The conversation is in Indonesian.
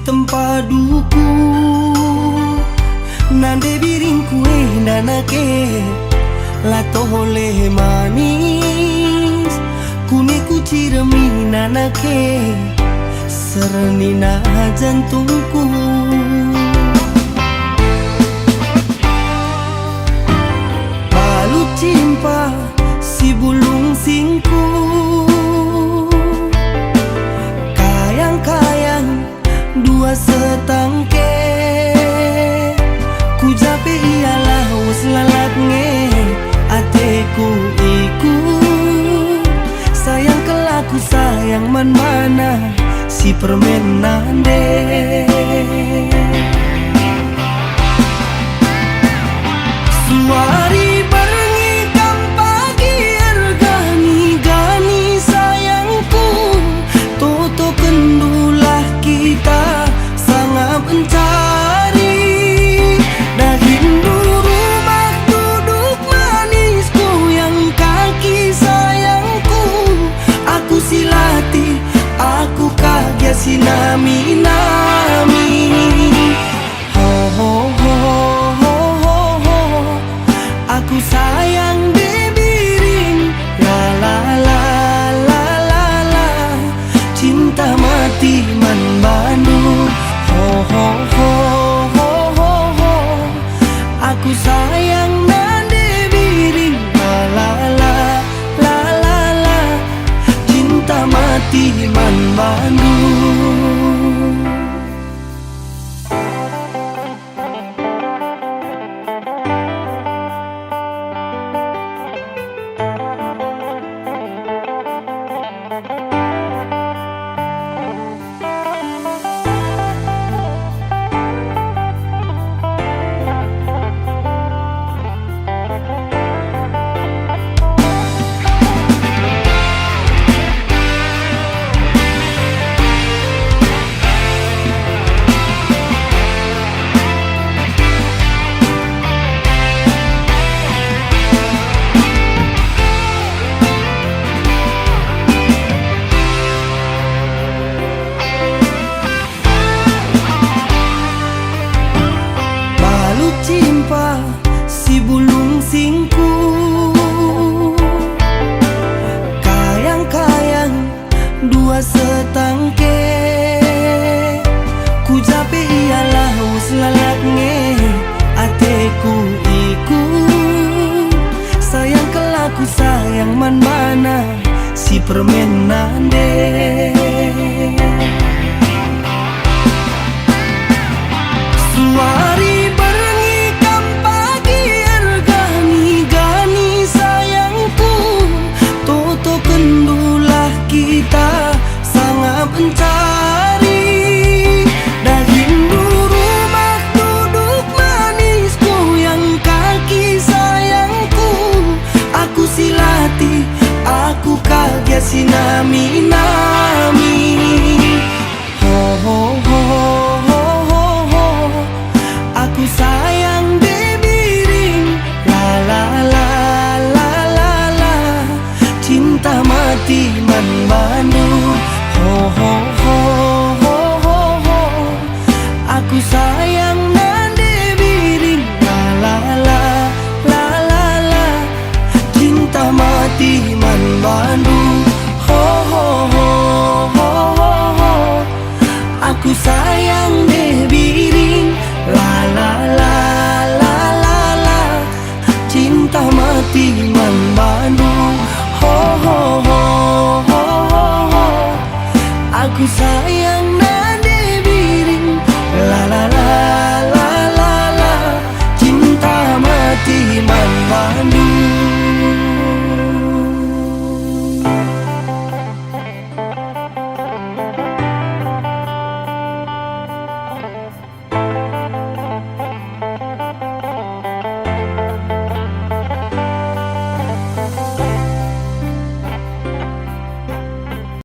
tempat duku nande biring kue nanake la tohole manis kune kuciremi nanake serenina jantungku. Balut cimpa si bulung singku kayang-kayang dua setangke ku jape ialah wus lalatnge ateku ikut sayang kelaku sayang man mana si permen nande. Suari berngikam pagi ergani-gani sayangku toto kendulah kita sangat mencari dahin rumah duduk manisku yang kaki sayangku aku silati aku kaget sinami-nami ho ho ho ho ho ho aku sayang debiring la la la la la la cinta mati man Bandung ho ho ho ho ho ho aku sayang nan debiring la la la la la la cinta mati man Bandung. Cimpa si bulung singku kayang-kayang dua setangke ku jape ialah wus lalatnge ateku ikut sayang kelaku sayang man mana si permen nande. Suari kita sangat mencari daging rumah duduk manisku yang kaki sayangku aku silati aku kaget sinami-nami ho ho ho ho ho ho aku sayang debiring la la la la la la cinta mati man Bandung ho ho ho ho ho ho aku sayang nan debiring la la la la la la cinta mati man Bandung ho ho ho ho ho ho aku sayang debiring la la la la la la cinta mati man Bandung ho ho ho ho ho ho aku sayang